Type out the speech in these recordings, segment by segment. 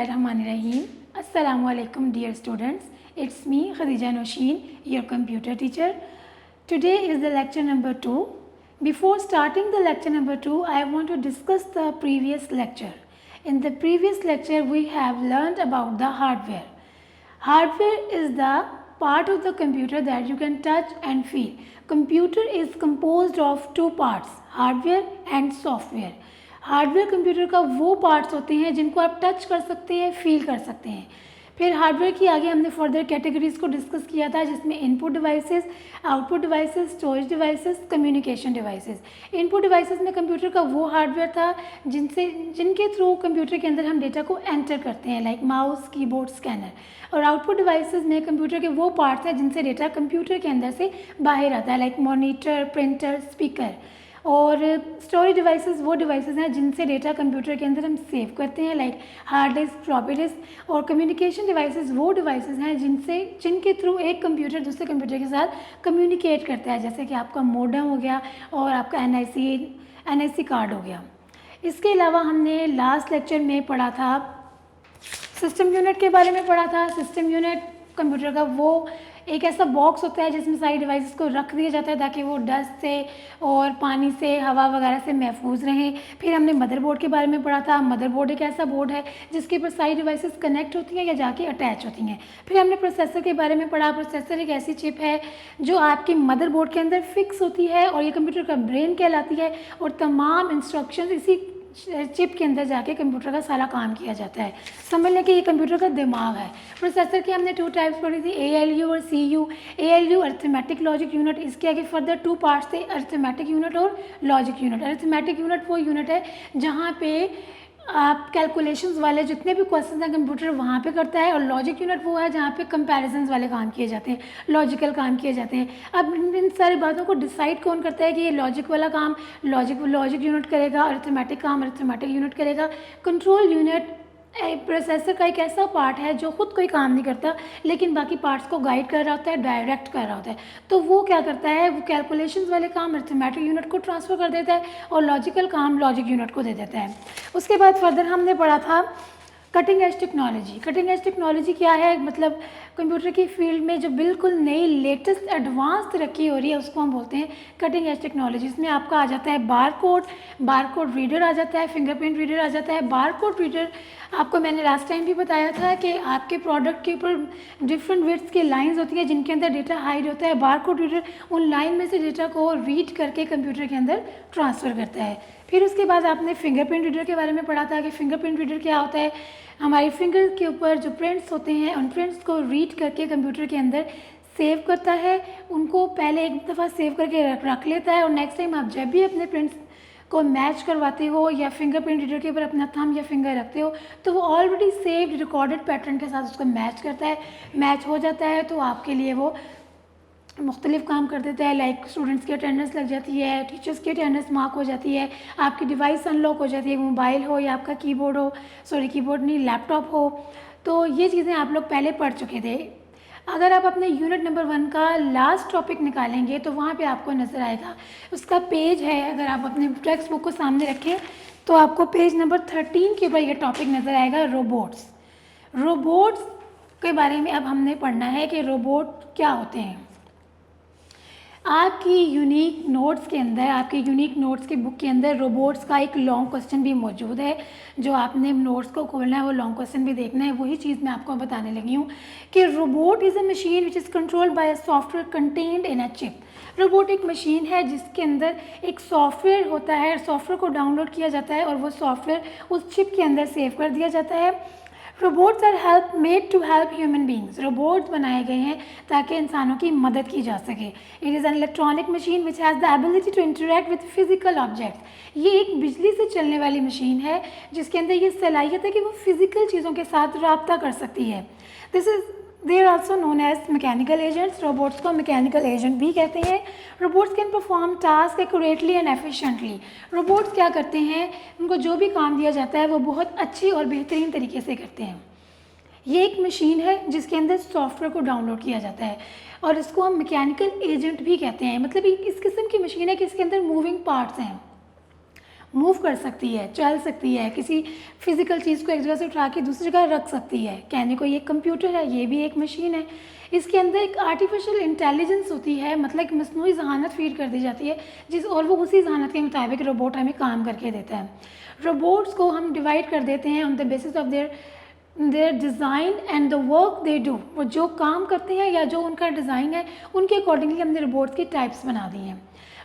Bismillahirrahmanirrahim. Assalamu alaikum dear students. It's me Khadija Noshin, your computer teacher. Today is the lecture number 2. Before starting the lecture number 2, I want to discuss the previous lecture. In the previous lecture we have learned about the hardware. Hardware is the part of the computer that you can touch and feel. Computer is composed of two parts, hardware and software. Hardware computer का वो parts होते हैं जिनको आप touch कर सकते हैं, feel कर सकते हैं। फिर हार्डवेयर की आगे हमने फर्दर कैटेगरीज को डिस्कस किया था, जिसमें input devices, output devices, storage devices, communication devices. Input devices में कंप्यूटर का वो हार्डवेयर था जिनके थ्रू कंप्यूटर के अंदर हम डेटा को एंटर करते हैं, लाइक माउस, कीबोर्ड, स्कैनर। और आउटपुट डिवाइसेस में कंप्यूटर के वो पार्ट्स हैं जिनसे डेटा कंप्यूटर के अंदर से बाहर आता है, लाइक मॉनिटर, प्रिंटर, स्पीकर। और स्टोरेज डिवाइसेस वो डिवाइसेस हैं जिनसे डेटा कंप्यूटर के अंदर हम सेव करते हैं, like hard disk, floppy disk. और कम्युनिकेशन डिवाइसेस वो डिवाइसेस हैं जिनके थ्रू एक कंप्यूटर दूसरे कंप्यूटर के साथ कम्युनिकेट करता है, जैसे कि आपका मोडेम हो गया और आपका एनआईसी कार्ड हो गया। इसके अलावा हमने लास्ट लेक्चर में पढ़ा था सिस्टम यूनिट के बारे में पढ़ा था। सिस्टम यूनिट कंप्यूटर का वो एक ऐसा बॉक्स होता है जिसमें सारी डिवाइसेस को रख दिया जाता है ताकि वो डस्ट से और पानी से, हवा वगैरह से महफूज रहें। फिर हमने मदरबोर्ड के बारे में पढ़ा था। मदरबोर्ड एक ऐसा बोर्ड है जिसके ऊपर सारी डिवाइसेस कनेक्ट होती हैं या जाके अटैच होती हैं। फिर हमने प्रोसेसर के बारे में पढ़ा। प्रोसेसर एक ऐसी चिप है जो आपकी मदरबोर्ड के अंदर फिक्स होती है और ये कंप्यूटर का ब्रेन कहलाती है, और तमाम इंस्ट्रक्शन इसी चिप के अंदर जाके कंप्यूटर का सारा काम किया जाता है। समझ लें कि ये कंप्यूटर का दिमाग है। प्रोसेसर की हमने 2 टाइप्स पढ़ी थी, ALU और CU। ALU arithmetic logic unit, इसके आगे फर्दर 2 पार्ट्स थे, अरिथमेटिक यूनिट और लॉजिक यूनिट। अरिथमेटिक यूनिट वो यूनिट है जहाँ पे आप कैलकुलेशंस वाले जितने भी क्वेश्चन हैं कंप्यूटर वहाँ पे करता है, और लॉजिक यूनिट वो है जहाँ पे कंपैरिजंस वाले काम किए जाते हैं, लॉजिकल काम किए जाते हैं। अब इन सारी बातों को डिसाइड कौन करता है कि ये लॉजिक वाला काम लॉजिक यूनिट करेगा, अरिथमेटिक काम अरिथमेटिक यूनिट करेगा। कंट्रोल यूनिट प्रोसेसर का एक ऐसा पार्ट है जो खुद कोई काम नहीं करता लेकिन बाकी पार्ट्स को गाइड कर रहा होता है, डायरेक्ट कर रहा होता है। तो वो क्या करता है, वो कैलकुलेशंस वाले काम अरिथमेटिक यूनिट को ट्रांसफ़र कर देता है और लॉजिकल काम लॉजिक यूनिट को दे देता है। उसके बाद फर्दर हमने पढ़ा था cutting edge technology. Cutting edge technology क्या है, मतलब कंप्यूटर की फील्ड में जो बिल्कुल नई लेटेस्ट एडवांस तरक्की हो रही है उसको हम बोलते हैं कटिंग एज टेक्नोलॉजी। इसमें आपका आ जाता है बारकोड रीडर आ जाता है, फिंगरप्रिंट रीडर आ जाता है। बारकोड रीडर आपको मैंने लास्ट टाइम भी बताया था कि आपके प्रोडक्ट के ऊपर डिफरेंट विड्थ की लाइंस होती हैं जिनके अंदर डेटा हाइड होता है। बारकोड रीडर उन लाइन में से डेटा को रीड करके कंप्यूटर के अंदर ट्रांसफ़र करता है। फिर उसके बाद आपने फिंगरप्रिंट रीडर के बारे में पढ़ा था कि फिंगरप्रिंट रीडर क्या होता है। हमारी फिंगर के ऊपर जो प्रिंट्स होते हैं उन प्रिंट्स को रीड करके कंप्यूटर के अंदर सेव करता है, उनको पहले एक दफ़ा सेव करके रख लेता है, और नेक्स्ट टाइम आप जब भी अपने प्रिंट्स को मैच करवाते हो या फिंगरप्रिंट रीडर के ऊपर अपना थंब या फिंगर रखते हो तो वो ऑलरेडी सेव्ड रिकॉर्डेड पैटर्न के साथ उसको मैच करता है। मैच हो जाता है तो आपके लिए वो मुख्तलिफ काम कर देता है, लाइक स्टूडेंट्स की अटेंडेंस लग जाती है, टीचर्स की अटेंडेंस मार्क हो जाती है, आपकी डिवाइस अनलॉक हो जाती है, मोबाइल हो या आपका कीबोर्ड नहीं लैपटॉप हो। तो ये चीज़ें आप लोग पहले पढ़ चुके थे। अगर आप अपने यूनिट नंबर 1 का लास्ट टॉपिक निकालेंगे तो वहाँ पे आपको नज़र आएगा, उसका पेज है, अगर आप अपने टेक्स्ट बुक को सामने रखें तो आपको पेज नंबर 13 के ऊपर ये टॉपिक नज़र आएगा, रोबोट्स के बारे में अब हमने पढ़ना है कि रोबोट क्या होते हैं। आपकी यूनिक नोट्स की बुक के अंदर रोबोट्स का एक लॉन्ग क्वेश्चन भी मौजूद है, जो आपने नोट्स को खोलना है, वो लॉन्ग क्वेश्चन भी देखना है। वही चीज़ मैं आपको बताने लगी हूँ कि robot is a machine which is controlled by a software contained in a chip. Robot एक मशीन है जिसके अंदर एक सॉफ्टवेयर होता है, सॉफ्टवेयर को डाउनलोड किया जाता है और वो सॉफ्टवेयर उस चिप के अंदर सेव कर दिया जाता है। Robots are made to help human beings. Robots बनाए गए हैं ताकि इंसानों की मदद की जा सके। It is an electronic machine which has the ability to interact with physical objects. ये एक बिजली से चलने वाली मशीन है जिसके अंदर ये सलाहियत है कि वो फिजिकल चीज़ों के साथ रब्ता कर सकती है। They are also known as mechanical agents. Robots को मैकेनिकल एजेंट भी कहते हैं। Robots can perform task accurately and efficiently. Robots क्या करते हैं, उनको जो भी काम दिया जाता है वो बहुत अच्छी और बेहतरीन तरीके से करते हैं। ये एक मशीन है जिसके अंदर सॉफ्टवेयर को डाउनलोड किया जाता है और इसको हम मैकेनिकल एजेंट भी कहते हैं। मतलब इस किस्म की मशीन है कि इसके अंदर मूविंग पार्ट्स हैं। मूव कर सकती है, चल सकती है, किसी फिजिकल चीज़ को एक जगह से उठा के दूसरी जगह रख सकती है। कहने को ये कंप्यूटर है, ये भी एक मशीन है। इसके अंदर एक आर्टिफिशियल इंटेलिजेंस होती है, मतलब एक मसनूई जहानत फीड कर दी जाती है और वो उसी जहानत के मुताबिक रोबोट हमें काम करके देता है। रोबोट्स को हम डिवाइड कर देते हैं on the basis of their design and the work they do. वो जो काम करते हैं या जो उनका डिज़ाइन है उनके अकॉर्डिंगली हमने रोबोट्स की टाइप्स बना दी हैं।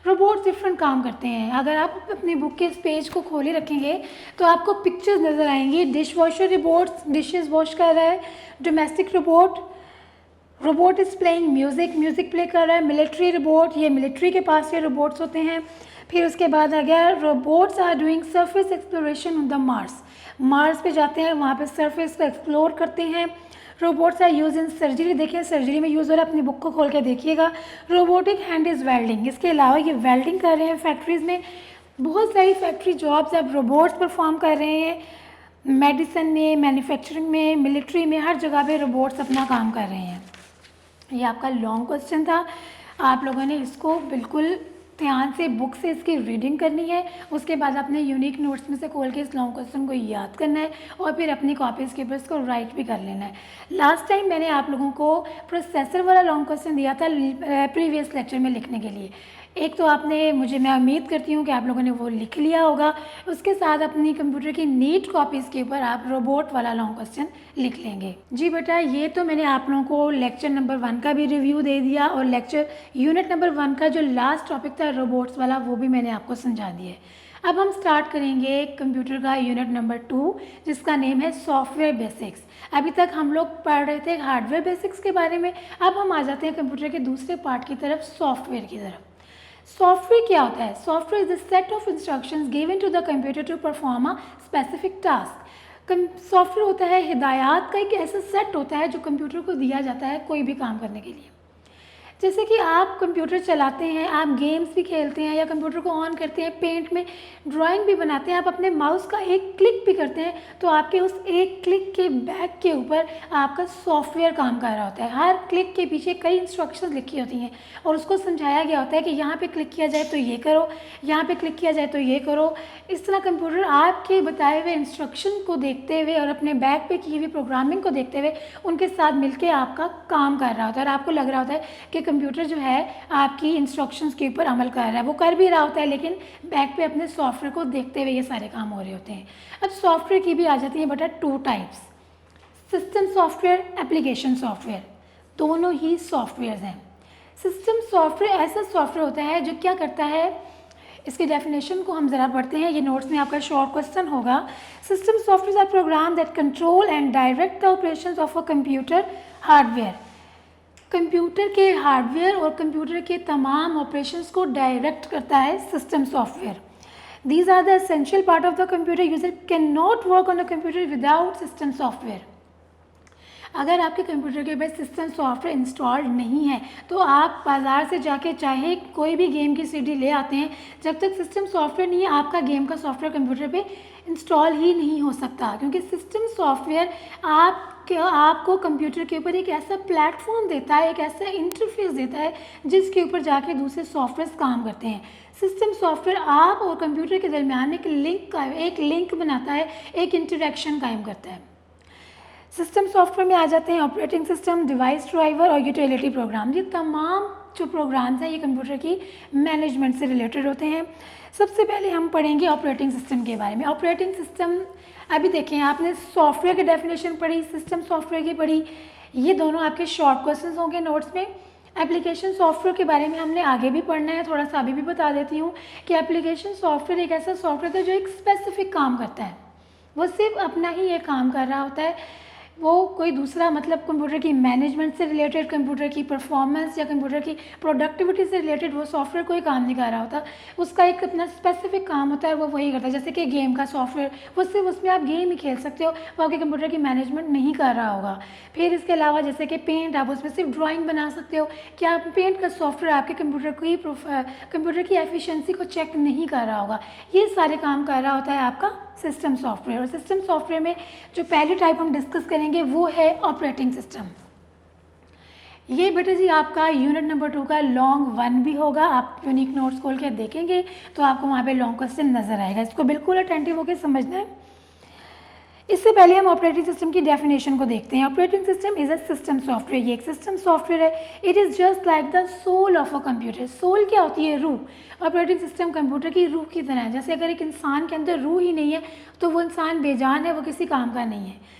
रोबोट्स डिफरेंट काम करते हैं। अगर आप अपनी बुक के इस पेज को खोले रखेंगे तो आपको पिक्चर्स नज़र आएंगी। Dish washer robots dishes wash कर रहा है। Domestic robot is playing music play कर रहा है। मिलिट्री रोबोट, ये मिलिट्री के पास ये रोबोट्स होते हैं। फिर उसके बाद आ गया robots are doing surface exploration on the Mars पे जाते हैं, वहाँ पे सरफेस को एक्सप्लोर करते हैं। Robots are use in surgery, देखिए सर्जरी में यूज़ हो रहा है, अपनी बुक को खोल के देखिएगा। रोबोटिक हैंड इज़ वेल्डिंग, इसके अलावा ये वेल्डिंग कर रहे हैं फैक्ट्रीज़ में। बहुत सारी फैक्ट्री जॉब्स अब रोबोट्स परफॉर्म कर रहे हैं। मेडिसिन में, मैन्युफैक्चरिंग में, मिलिट्री में, हर जगह पे रोबोट्स अपना काम कर रहे हैं। ये आपका लॉन्ग क्वेश्चन था, आप लोगों ने इसको बिल्कुल ध्यान से बुक से इसकी रीडिंग करनी है। उसके बाद अपने यूनिक नोट्स में से खोल के इस लॉन्ग क्वेश्चन को याद करना है और फिर अपनी कॉपीज़ के ऊपर इसको राइट भी कर लेना है। लास्ट टाइम मैंने आप लोगों को प्रोसेसर वाला लॉन्ग क्वेश्चन दिया था प्रीवियस लेक्चर में लिखने के लिए। एक तो आपने मैं उम्मीद करती हूँ कि आप लोगों ने वो लिख लिया होगा। उसके साथ अपनी कंप्यूटर की नीट कॉपीज़ के ऊपर आप रोबोट वाला लॉन्ग क्वेश्चन लिख लेंगे। जी बेटा, ये तो मैंने आप लोगों को लेक्चर नंबर 1 का भी रिव्यू दे दिया और यूनिट नंबर 1 का जो लास्ट टॉपिक था रोबोट्स वाला, वो भी मैंने आपको समझा दिया है। अब हम स्टार्ट करेंगे कंप्यूटर का यूनिट नंबर 2, जिसका नेम है सॉफ्टवेयर बेसिक्स। अभी तक हम लोग पढ़ रहे थे हार्डवेयर बेसिक्स के बारे में, अब हम आ जाते हैं कंप्यूटर के दूसरे पार्ट की तरफ, सॉफ्टवेयर की तरफ। सॉफ्टवेयर क्या होता है? Software is the set of instructions given to the computer to perform a specific task. Software होता है हिदायत का एक ऐसा सेट होता है जो कंप्यूटर को दिया जाता है कोई भी काम करने के लिए। जैसे कि आप कंप्यूटर चलाते हैं, आप गेम्स भी खेलते हैं या कंप्यूटर को ऑन करते हैं, पेंट में ड्राइंग भी बनाते हैं, आप अपने माउस का एक क्लिक भी करते हैं तो आपके उस एक क्लिक के बैक के ऊपर आपका सॉफ्टवेयर काम कर रहा होता है। हर क्लिक के पीछे कई इंस्ट्रक्शंस लिखी होती हैं और उसको समझाया गया होता है कि यहाँ पे क्लिक किया जाए तो ये करो, यहाँ पे क्लिक किया जाए तो ये करो। इस तरह कंप्यूटर आपके बताए हुए इंस्ट्रक्शन को देखते हुए और अपने बैक पे की हुई प्रोग्रामिंग को देखते हुए उनके साथ मिलकर आपका काम कर रहा होता है और आपको लग रहा होता है कि कंप्यूटर जो है आपकी इंस्ट्रक्शंस के ऊपर अमल कर रहा है। वो कर भी रहा होता है लेकिन बैक पे अपने सॉफ्टवेयर को देखते हुए ये सारे काम हो रहे होते हैं। अब सॉफ्टवेयर की भी आ जाती है बेटा 2 types, system software, application software. दोनों ही सॉफ्टवेयर्स हैं। सिस्टम सॉफ्टवेयर ऐसा सॉफ्टवेयर होता है जो क्या करता है, इसकी डेफिनेशन को हम ज़रा पढ़ते हैं, ये नोट्स में आपका शॉर्ट क्वेश्चन होगा। System software are program that control and direct the operations of a computer hardware. Computer के हार्डवेयर और कंप्यूटर के तमाम ऑपरेशंस को डायरेक्ट करता है system software. These are the essential part of the computer. User cannot work on a computer without system software. अगर आपके computer के पास सिस्टम सॉफ्टवेयर इंस्टॉल्ड नहीं है तो आप बाज़ार से जाके चाहे कोई भी गेम की सीडी ले आते हैं, जब तक सिस्टम सॉफ्टवेयर नहीं है आपका गेम का सॉफ्टवेयर कंप्यूटर पे इंस्टॉल ही नहीं हो सकता। क्योंकि सिस्टम सॉफ्टवेयर आपको कंप्यूटर के ऊपर एक ऐसा प्लेटफॉर्म देता है, एक ऐसा इंटरफेस देता है जिसके ऊपर जाके दूसरे सॉफ्टवेयर काम करते हैं। सिस्टम सॉफ्टवेयर आप और कंप्यूटर के दरमियान एक लिंक बनाता है, एक इंटरेक्शन कायम करता है। सिस्टम सॉफ्टवेयर में आ जाते हैं ऑपरेटिंग सिस्टम, डिवाइस ड्राइवर और यूटिलिटी प्रोग्राम। ये तमाम जो प्रोग्राम्स हैं ये कंप्यूटर की मैनेजमेंट से रिलेटेड होते हैं। सबसे पहले हम पढ़ेंगे ऑपरेटिंग सिस्टम के बारे में। ऑपरेटिंग सिस्टम, अभी देखें आपने सॉफ्टवेयर की डेफिनेशन पढ़ी, सिस्टम सॉफ्टवेयर की पढ़ी, ये दोनों आपके शॉर्ट क्वेश्चंस होंगे नोट्स में। एप्लीकेशन सॉफ्टवेयर के बारे में हमने आगे भी पढ़ना है, थोड़ा सा अभी भी बता देती हूँ कि एप्लीकेशन सॉफ्टवेयर एक ऐसा सॉफ्टवेयर है जो एक स्पेसिफिक काम करता है, वो सिर्फ अपना ही ये काम कर रहा होता है। वो कोई दूसरा मतलब कंप्यूटर की मैनेजमेंट से रिलेटेड, कंप्यूटर की परफॉर्मेंस या कंप्यूटर की प्रोडक्टिविटी से रिलेटेड वो सॉफ्टवेयर कोई काम नहीं कर रहा होता। उसका एक अपना स्पेसिफिक काम होता है, वो वही करता है। जैसे कि गेम का सॉफ्टवेयर, वो सिर्फ उसमें आप गेम ही खेल सकते हो, वो आपके कंप्यूटर की मैनेजमेंट नहीं कर रहा होगा। फिर इसके अलावा जैसे कि पेंट, आप उसमें सिर्फ ड्राइंग बना सकते हो, क्या पेंट का सॉफ्टवेयर आपके कंप्यूटर की एफिशिएंसी को चेक नहीं कर रहा होगा। ये सारे काम कर रहा होता है आपका सिस्टम सॉफ्टवेयर। और सिस्टम सॉफ्टवेयर में जो पहली टाइप हम डिस्कस करेंगे वो है ऑपरेटिंग सिस्टम। ये बेटा जी आपका यूनिट नंबर 2 का लॉन्ग 1 भी होगा। आप यूनिक नोट्स खोल के देखेंगे तो आपको वहाँ पे लॉन्ग क्वेश्चन नजर आएगा। इसको बिल्कुल अटेंटिव होकर समझना है। इससे पहले हम ऑपरेटिंग सिस्टम की डेफिनेशन को देखते हैं। Operating system is a system software. ये एक सिस्टम सॉफ्टवेयर है। It is just like the soul of a computer. Soul क्या होती है? रूह। ऑपरेटिंग सिस्टम कंप्यूटर की रूह की तरह है। जैसे अगर एक इंसान के अंदर रूह ही नहीं है तो वो इंसान बेजान है, वो किसी काम का नहीं है।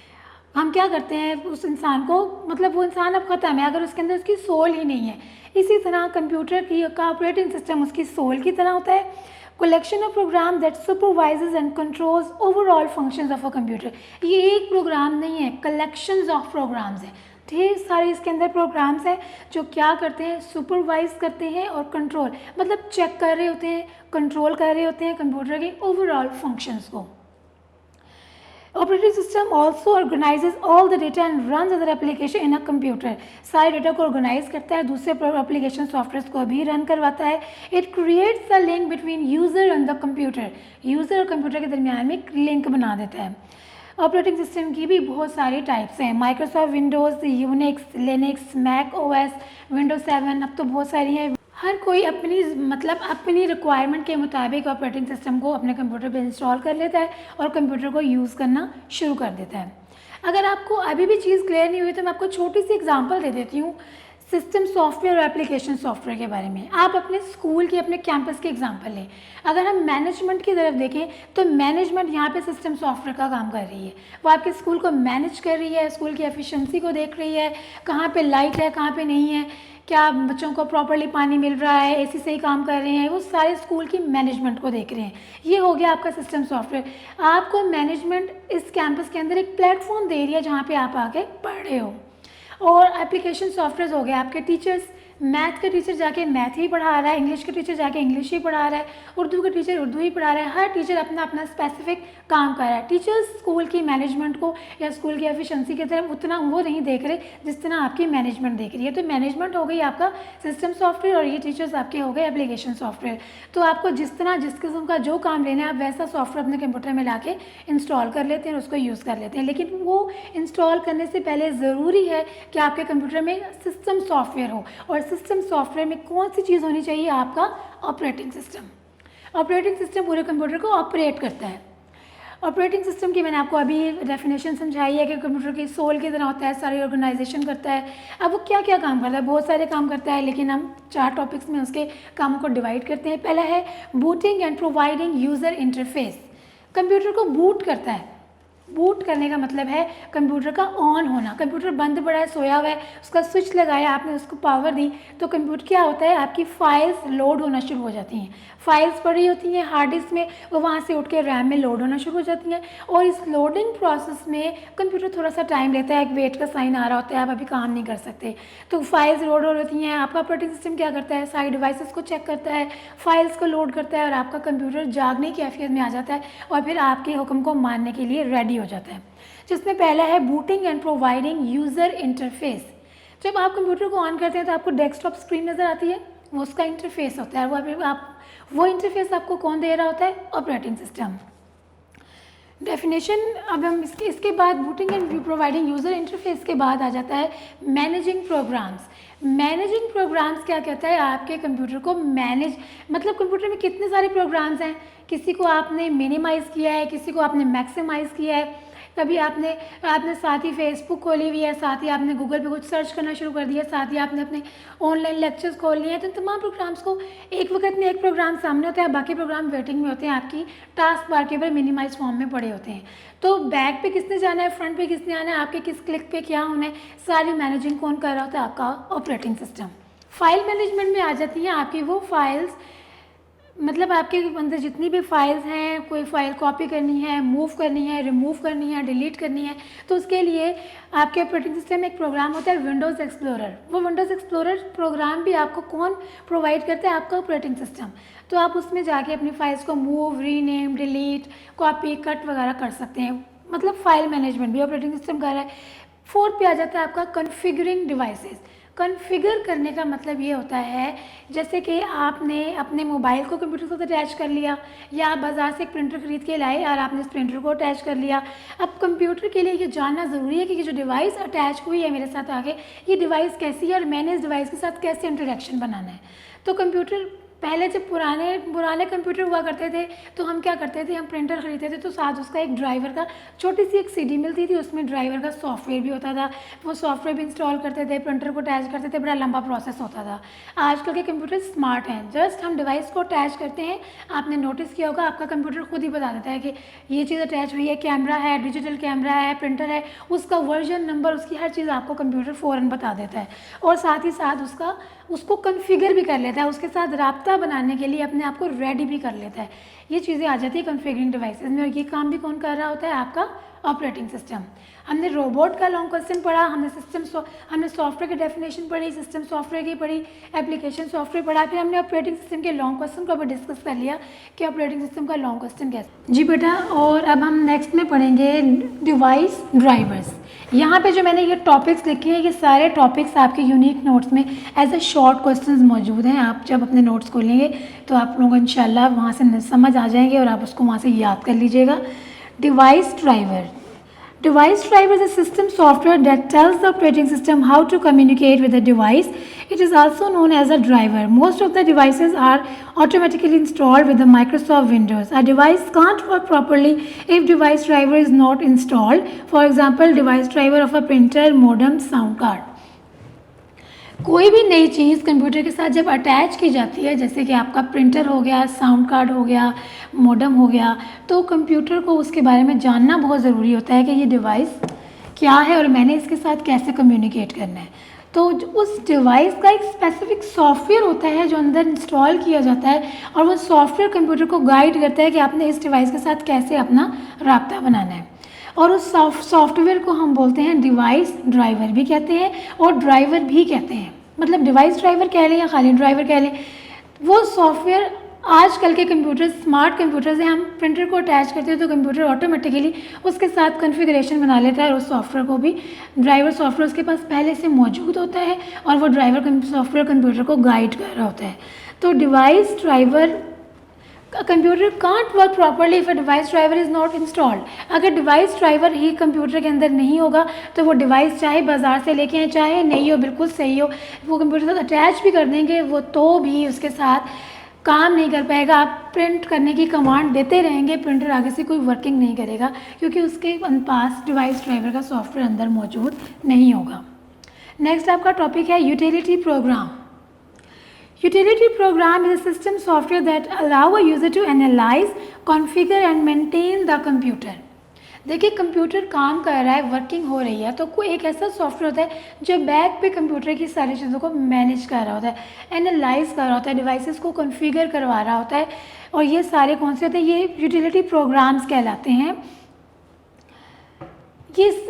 हम क्या करते हैं उस इंसान को, मतलब वो इंसान अब ख़त्म है अगर उसके अंदर उसकी सोल ही नहीं है। इसी तरह कंप्यूटर की का ऑपरेटिंग सिस्टम उसकी सोल की तरह होता है। Collection of program that supervises and controls overall functions of a computer. ये एक प्रोग्राम नहीं है, कलेक्शंस ऑफ प्रोग्राम्स है। ढेर सारे इसके अंदर प्रोग्राम्स हैं जो क्या करते हैं? सुपरवाइज करते हैं और कंट्रोल, मतलब चेक कर रहे होते हैं, कंट्रोल कर रहे होते हैं कंप्यूटर के ओवरऑल फंक्शंस को। Operating system also organises all the data and run other application in a computer. सारे डेटा को ऑर्गेनाइज करता है, दूसरे एप्लीकेशन सॉफ्टवेयर को भी रन करवाता है। It creates the link between user and the computer. User और कंप्यूटर के दरमियान में एक लिंक बना देता है। ऑपरेटिंग सिस्टम की भी बहुत सारी टाइप्स हैं। Microsoft Windows, Unix, Linux, Mac OS, Windows 7, अब तो बहुत सारी हैं। हर कोई अपनी रिक्वायरमेंट के मुताबिक ऑपरेटिंग सिस्टम को अपने कंप्यूटर पे इंस्टॉल कर लेता है और कंप्यूटर को यूज़ करना शुरू कर देता है। अगर आपको अभी भी चीज़ क्लियर नहीं हुई तो मैं आपको छोटी सी एग्जांपल दे देती हूँ सिस्टम सॉफ्टवेयर और एप्लीकेशन सॉफ्टवेयर के बारे में। आप अपने स्कूल की, अपने कैंपस की एग्जांपल लें। अगर हम मैनेजमेंट की तरफ देखें तो मैनेजमेंट यहाँ पे सिस्टम सॉफ्टवेयर का काम कर रही है। वो आपके स्कूल को मैनेज कर रही है, स्कूल की एफिशिएंसी को देख रही है, कहाँ पे लाइट है, कहाँ पे नहीं है, क्या बच्चों को प्रॉपरली पानी मिल रहा है, एसी से ही काम कर रहे हैं, वो सारे स्कूल की मैनेजमेंट को देख रहे हैं। ये हो गया आपका सिस्टम सॉफ्टवेयर। आपको मैनेजमेंट इस कैंपस के अंदर एक प्लेटफॉर्म दे रही है जहाँ पे आप आके पढ़ रहे हो। और एप्लीकेशन सॉफ्टवेयर हो गए आपके टीचर्स। मैथ का टीचर जाके मैथ ही पढ़ा रहा है, इंग्लिश का टीचर जाके इंग्लिश ही पढ़ा रहा है, उर्दू का टीचर उर्दू ही पढ़ा रहा है। हर टीचर अपना अपना स्पेसिफिक काम कर रहा है। टीचर्स स्कूल की मैनेजमेंट को या स्कूल की एफिशिएंसी की तरफ उतना वो नहीं देख रहे जिस तरह आपकी मैनेजमेंट देख रही है। तो मैनेजमेंट हो गई आपका सिस्टम सॉफ्टवेयर और ये टीचर्स आपके हो गए एप्लीकेशन सॉफ्टवेयर। तो आपको जिस किस्म का जो काम लेना है आप वैसा सॉफ्टवेयर अपने कंप्यूटर में ला इंस्टॉल कर लेते हैं और उसको यूज़ कर लेते हैं। लेकिन वो इंस्टॉल करने से पहले ज़रूरी है कि आपके कंप्यूटर में सिस्टम सॉफ्टवेयर हो। और सिस्टम सॉफ्टवेयर में कौन सी चीज़ होनी चाहिए? आपका ऑपरेटिंग सिस्टम। ऑपरेटिंग सिस्टम पूरे कंप्यूटर को ऑपरेट करता है। ऑपरेटिंग सिस्टम की मैंने आपको अभी डेफिनेशन समझाई है कि कंप्यूटर की सोल की तरह होता है, सारी ऑर्गेनाइजेशन करता है। अब वो क्या क्या काम करता है? बहुत सारे काम करता है, लेकिन हम 4 टॉपिक्स में उसके कामों को डिवाइड करते हैं। पहला है booting and providing user interface. Computer को बूट करता है। बूट करने का मतलब है कंप्यूटर का ऑन होना। कंप्यूटर बंद पड़ा है, सोया हुआ है, उसका स्विच लगाया, आपने उसको पावर दी तो कंप्यूटर क्या होता है? आपकी फाइल्स लोड होना शुरू हो जाती हैं। फाइल्स पड़ी होती हैं हार्ड डिस्क में, वो वहाँ से उठ के रैम में लोड होना शुरू हो जाती हैं। और इस लोडिंग प्रोसेस में कंप्यूटर थोड़ा सा टाइम लेता है, एक वेट का साइन आ रहा होता है, आप अभी काम नहीं कर सकते। तो फाइल्स लोड हो रही हैं। आपका ऑपरेटिंग सिस्टम क्या करता है? सारी डिवाइसेस को चेक करता है, फाइल्स को लोड करता है और आपका कंप्यूटर जागने की कैफियत में आ जाता है और फिर आपके हुक्म को मानने के लिए रेडी हो जाता है। जिसमें पहला है booting and providing user interface. जब आप कंप्यूटर को ऑन करते हैं तो आपको डेस्कटॉप स्क्रीन नज़र आती है, वो उसका इंटरफेस होता है। वो इंटरफेस आपको कौन दे रहा होता है? Operating system. डेफिनेशन अब हम इसके बाद booting and providing user interface के बाद आ जाता है मैनेजिंग प्रोग्राम्स। मैनेजिंग प्रोग्राम्स क्या कहता है? आपके कंप्यूटर को मैनेज, मतलब कंप्यूटर में कितने सारे प्रोग्राम्स हैं, किसी को आपने मिनिमाइज़ किया है, किसी को आपने मैक्सिमाइज़ किया है। कभी आपने साथ ही फेसबुक खोली हुई है, साथ ही आपने गूगल पे कुछ सर्च करना शुरू कर दिया, साथ ही आपने अपने ऑनलाइन लेक्चर्स खोल लिए हैं। तो तमाम प्रोग्राम्स को एक वक्त में एक प्रोग्राम सामने होता है, बाकी प्रोग्राम वेटिंग में होते हैं, आपकी टास्क बार के ऊपर मिनिमाइज फॉर्म में पड़े होते हैं। तो बैक पे किसने जाना है, फ्रंट पे किसने आना है, आपके किस क्लिक पे क्या होना है, सारी मैनेजिंग कौन कर रहा होता है? आपका ऑपरेटिंग सिस्टम। फाइल मैनेजमेंट में आ जाती हैं आपकी वो फाइल्स, मतलब आपके अंदर जितनी भी फाइल्स हैं, कोई फाइल कॉपी करनी है, मूव करनी है, रिमूव करनी है, डिलीट करनी है, तो उसके लिए आपके ऑपरेटिंग सिस्टम में एक प्रोग्राम होता है विंडोज़ एक्सप्लोरर। वो विंडोज़ एक्सप्लोरर प्रोग्राम भी आपको कौन प्रोवाइड करता है? आपका ऑपरेटिंग सिस्टम। तो आप उसमें जाके अपनी फाइल्स को move, rename, delete, copy, cut वगैरह कर सकते हैं। मतलब फाइल मैनेजमेंट भी ऑपरेटिंग सिस्टम कर रहा है। 4th पे आ जाता है आपका कॉन्फ़िगरिंग डिवाइसेस। कॉन्फ़िगर करने का मतलब ये होता है जैसे कि आपने अपने मोबाइल को कंप्यूटर के साथ अटैच कर लिया, या आप बाज़ार से एक प्रिंटर ख़रीद के लाए और आपने इस प्रिंटर को अटैच कर लिया। अब कंप्यूटर के लिए ये जानना ज़रूरी है कि ये जो डिवाइस अटैच हुई है मेरे साथ आगे, ये डिवाइस कैसी है और मैंने इस डिवाइस के साथ कैसे इंटरेक्शन बनाना है। तो कंप्यूटर पहले जब पुराने कंप्यूटर हुआ करते थे तो हम क्या करते थे, हम प्रिंटर ख़रीदते थे तो साथ उसका एक ड्राइवर का छोटी सी एक सीडी मिलती थी, उसमें ड्राइवर का सॉफ्टवेयर भी होता था। वो सॉफ्टवेयर भी इंस्टॉल करते थे, प्रिंटर को अटैच करते थे, बड़ा लंबा प्रोसेस होता था। आजकल के कंप्यूटर स्मार्ट हैं, जस्ट हम डिवाइस को अटैच करते हैं। आपने नोटिस किया होगा आपका कंप्यूटर खुद ही बता देता है कि ये चीज़ अटैच हुई है, कैमरा है, डिजिटल कैमरा है, प्रिंटर है, उसका वर्जन नंबर, उसकी हर चीज़ आपको कंप्यूटर फ़ौरन बता देता है। और साथ ही साथ उसको कॉन्फ़िगर भी कर लेता है, उसके साथ राब्ता बनाने के लिए अपने आप को रेडी भी कर लेता है। ये चीज़ें आ जाती है कॉन्फ़िगरिंग डिवाइसेस में, और ये काम भी कौन कर रहा होता है, आपका ऑपरेटिंग सिस्टम। हमने रोबोट का लॉन्ग क्वेश्चन पढ़ा, हमने सॉफ्टवेयर की डेफिनेशन पढ़ी, सिस्टम सॉफ्टवेयर की पढ़ी, एप्लीकेशन सॉफ्टवेयर पढ़ा, फिर हमने ऑपरेटिंग सिस्टम के लॉन्ग क्वेश्चन को भी डिस्कस कर लिया कि ऑपरेटिंग सिस्टम का लॉन्ग क्वेश्चन कैसे। जी बेटा, और अब हम नेक्स्ट में पढ़ेंगे डिवाइस ड्राइवर्स। यहाँ पे जो मैंने ये टॉपिक्स लिखे हैं, ये सारे टॉपिक्स आपके यूनिक नोट्स में एज अ शॉर्ट क्वेश्चंस मौजूद हैं। आप जब अपने नोट्स खोलेंगे तो आप लोगों को इंशाल्लाह वहाँ से समझ आ जाएंगे और आप उसको वहाँ से याद कर लीजिएगा। Device driver. Device driver is a system software that tells the operating system how to communicate with the device. It is also known as a driver. Most of the devices are automatically installed with the Microsoft Windows. A device can't work properly if device driver is not installed. For example, device driver of a printer, modem, sound card. कोई भी नई चीज़ computer के साथ जब attach की जाती है, जैसे कि आपका प्रिंटर हो गया, साउंड कार्ड हो गया, मोडम हो गया, तो कंप्यूटर को उसके बारे में जानना बहुत ज़रूरी होता है कि ये डिवाइस क्या है और मैंने इसके साथ कैसे कम्युनिकेट करना है। तो उस डिवाइस का एक स्पेसिफिक सॉफ्टवेयर होता है जो अंदर इंस्टॉल किया जाता है, और वो सॉफ्टवेयर कंप्यूटर को गाइड करता है कि आपने इस डिवाइस के साथ कैसे अपना राब्ता बनाना है। और उस सॉफ्टवेयर को हम बोलते हैं डिवाइस ड्राइवर भी कहते हैं और ड्राइवर भी कहते हैं। मतलब डिवाइस ड्राइवर कह लें या खाली ड्राइवर कह लें, वो सॉफ्टवेयर आजकल के कंप्यूटर, स्मार्ट कंप्यूटर से हम प्रिंटर को अटैच करते हैं तो कंप्यूटर ऑटोमेटिकली उसके साथ कॉन्फ़िगरेशन बना लेता है, और उस सॉफ्टवेयर को भी ड्राइवर सॉफ्टवेयर उसके पास पहले से मौजूद होता है, और वो ड्राइवर सॉफ्टवेयर कंप्यूटर को गाइड कर रहा होता है। तो device driver, computer can't work properly if a device driver is not installed. अगर डिवाइस ड्राइवर ही कंप्यूटर के अंदर नहीं होगा तो वो डिवाइस चाहे बाज़ार से लेके आए, चाहे नहीं हो, बिल्कुल सही हो, वो कंप्यूटर के साथ अटैच भी कर देंगे, वो तो भी उसके साथ काम नहीं कर पाएगा। आप प्रिंट करने की कमांड देते रहेंगे, प्रिंटर आगे से कोई वर्किंग नहीं करेगा, क्योंकि उसके पास डिवाइस ड्राइवर का सॉफ्टवेयर अंदर मौजूद नहीं होगा। नेक्स्ट आपका टॉपिक है utility programme. Utility program is a system software that allow a user to analyze, configure and maintain the computer. देखिए, कंप्यूटर काम कर रहा है, वर्किंग हो रही है, तो कोई एक ऐसा सॉफ्टवेयर होता है जो बैक पे कंप्यूटर की सारी चीज़ों को मैनेज कर रहा होता है, एनालाइज कर रहा होता है, डिवाइसेस को कॉन्फ़िगर करवा रहा होता है, और ये सारे कौन से होते हैं, ये यूटिलिटी प्रोग्राम्स कहलाते हैं।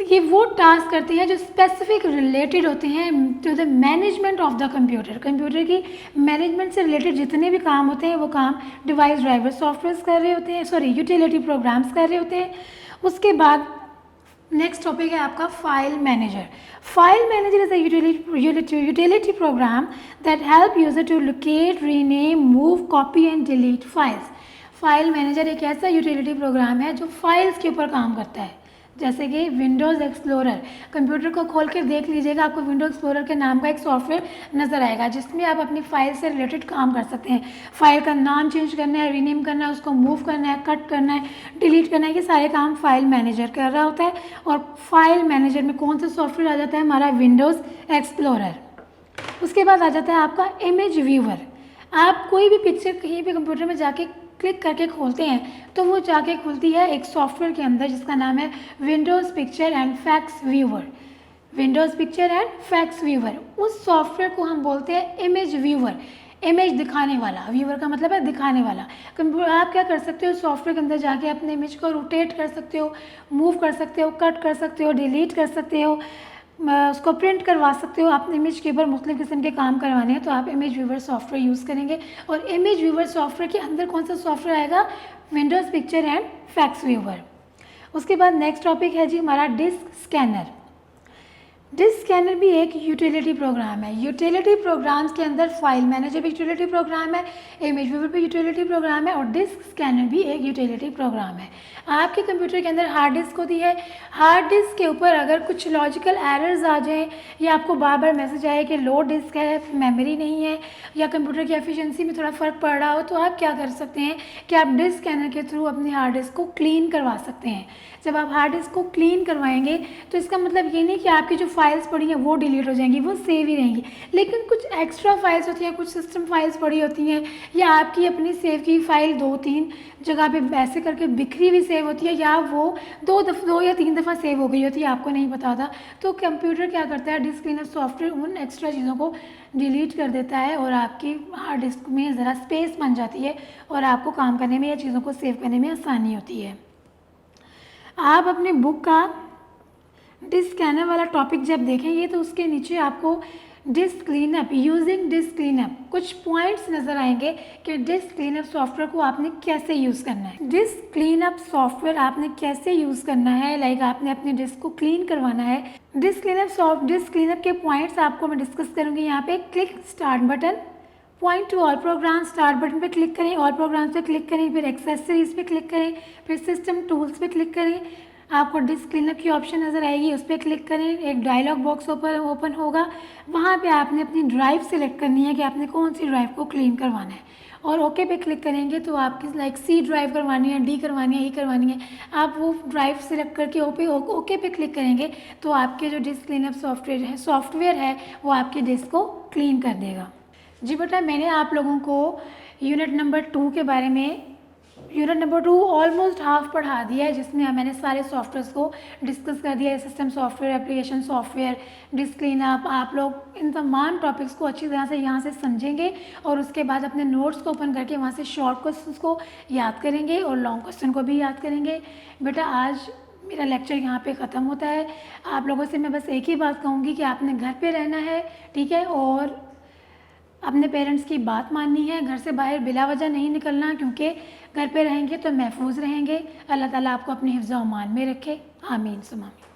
ये वो टास्क करते हैं जो स्पेसिफिक रिलेटेड होते हैं to the management of the computer. Computer की मैनेजमेंट से रिलेटेड जितने भी काम होते हैं वो काम डिवाइस ड्राइवर सॉफ्टवेयर कर रहे होते हैं, यूटिलिटी प्रोग्राम्स कर रहे होते हैं। उसके बाद नेक्स्ट टॉपिक है आपका file manager. File manager is a utility program that help user to locate, rename, move, copy and delete files. File manager एक ऐसा यूटिलिटी प्रोग्राम है जो फाइल्स के ऊपर काम करता है, जैसे कि विंडोज़ एक्सप्लोरर. कंप्यूटर को खोल के देख लीजिएगा, आपको विंडोज़ एक्सप्लोरर के नाम का एक सॉफ्टवेयर नज़र आएगा जिसमें आप अपनी फ़ाइल से रिलेटेड काम कर सकते हैं. फाइल का नाम चेंज करना है, रीनेम करना है, उसको मूव करना है, कट करना है, डिलीट करना है, ये सारे काम फाइल मैनेजर कर रहा होता है. और फाइल मैनेजर में कौन सा सॉफ्टवेयर आ जाता है, हमारा विंडोज़ एक्सप्लोरर. उसके बाद आ जाता है आपका इमेज व्यूअर. आप कोई भी पिक्चर कहीं पे कंप्यूटर में जाके क्लिक करके खोलते हैं तो वो जाके खुलती है एक सॉफ्टवेयर के अंदर जिसका नाम है Windows picture and fax viewer. Windows picture and fax viewer, उस सॉफ्टवेयर को हम बोलते हैं इमेज व्यूअर. इमेज दिखाने वाला, व्यूअर का मतलब है दिखाने वाला. कंप्यूटर आप क्या कर सकते हो, सॉफ्टवेयर के अंदर जाके अपने इमेज को रोटेट कर सकते हो, मूव कर सकते हो, कट कर सकते हो, डिलीट कर सकते हो, उसको प्रिंट करवा सकते हो. आपने इमेज के ऊपर मुख्तलिफ किस्म के काम करवाने हैं तो आप इमेज व्यूअर सॉफ्टवेयर यूज़ करेंगे. और इमेज व्यूअर सॉफ्टवेयर के अंदर कौन सा सॉफ्टवेयर आएगा, Windows picture and fax viewer. उसके बाद नेक्स्ट टॉपिक है जी हमारा डिस्क स्कैनर. डिस्क स्कैनर भी एक यूटिलिटी प्रोग्राम है। यूटिलिटी प्रोग्राम्स के अंदर फाइल मैनेजर भी यूटिलिटी प्रोग्राम है, इमेज व्यूअर भी यूटिलिटी प्रोग्राम है और डिस्क स्कैनर भी एक यूटिलिटी प्रोग्राम है। आपके कंप्यूटर के अंदर हार्ड डिस्क होती है। हार्ड डिस्क के ऊपर अगर कुछ लॉजिकल एरर्स आ जाएं या आपको बार बार मैसेज आए कि लो डिस्क है, मेमोरी नहीं है या कंप्यूटर की एफिशिएंसी में थोड़ा फ़र्क पड़ रहा हो, तो आप क्या कर सकते हैं कि आप डिस्क स्कैनर के थ्रू अपनी हार्ड डिस्क को क्लीन करवा सकते हैं। जब आप हार्ड डिस्क को क्लीन करवाएंगे तो इसका मतलब ये नहीं कि आपकी जो फाइल्स पड़ी हैं वो डिलीट हो जाएंगी, वो सेव ही रहेंगी, लेकिन कुछ एक्स्ट्रा फाइल्स होती हैं, कुछ सिस्टम फाइल्स पड़ी होती हैं या आपकी अपनी सेव की फ़ाइल 2-3 जगह पे ऐसे करके बिखरी हुई सेव होती है या वो 2 या 3 दफ़ा सेव हो गई होती है, आपको नहीं पता था। तो कंप्यूटर क्या करता है, डिस्क क्लीनर सॉफ्टवेयर उन एक्स्ट्रा चीज़ों को डिलीट कर देता है और आपकी हार्ड डिस्क में ज़रा स्पेस बन जाती है और आपको काम करने में या चीज़ों को सेव करने में आसानी होती है। आप अपने बुक का डिस्क स्कैनर वाला टॉपिक जब देखेंगे तो उसके नीचे आपको disc cleanup, using disc cleanup कुछ पॉइंट्स नज़र आएंगे कि डिस्क क्लीनअप सॉफ्टवेयर को आपने कैसे यूज़ करना है। डिस्क क्लीनअप सॉफ्टवेयर आपने कैसे यूज़ करना है, लाइक आपने अपने डिस्क को क्लीन करवाना है। डिस्क क्लीनअप के पॉइंट्स आपको मैं डिस्कस करूँगी यहाँ पे। Click start button, point two all programme, start button पे क्लिक करें, ऑल प्रोग्राम्स पे क्लिक करें, फिर एक्सेसरीज पे क्लिक करें, फिर सिस्टम टूल्स पे क्लिक करें। आपको डिस्क क्लीनअप की ऑप्शन नज़र आएगी, उस पर क्लिक करें, एक डायलॉग बॉक्स ओपन होगा। वहाँ पे आपने अपनी ड्राइव सेलेक्ट करनी है कि आपने कौन सी ड्राइव को क्लीन करवाना है और ओके पे क्लिक करेंगे तो आपकी लाइक सी ड्राइव करवानी है, डी करवानी है, ई करवानी है, आप वो ड्राइव सेलेक्ट करके ओके पे क्लिक करेंगे तो आपके जो डिस्क क्लीनअप सॉफ्टवेयर है वो आपकी डिस्क को क्लीन कर देगा। जी बेटा, मैंने आप लोगों को यूनिट नंबर 2 के बारे में, यूनिट नंबर 2 ऑलमोस्ट हाफ पढ़ा दिया है, जिसमें मैंने सारे सॉफ्टवेयर्स को डिस्कस कर दिया है। System software, application software, disc cleanup. आप लोग इन तमाम टॉपिक्स को अच्छी तरह से यहाँ से समझेंगे और उसके बाद अपने नोट्स को ओपन करके वहाँ से शॉर्ट क्वेश्चंस को याद करेंगे और लॉन्ग क्वेश्चन को भी याद करेंगे। बेटा, आज मेरा लेक्चर यहाँ पे ख़त्म होता है। आप लोगों से मैं बस एक ही बात कहूँगी कि आपने घर पे रहना है, ठीक है, और अपने पेरेंट्स की बात माननी है। घर से बाहर बिला वजह नहीं निकलना, क्योंकि घर पे रहेंगे तो महफूज रहेंगे। अल्लाह ताला आपको अपनी हिफ्ज़-ओ-अमान में रखे। आमीन सुमा आमीन।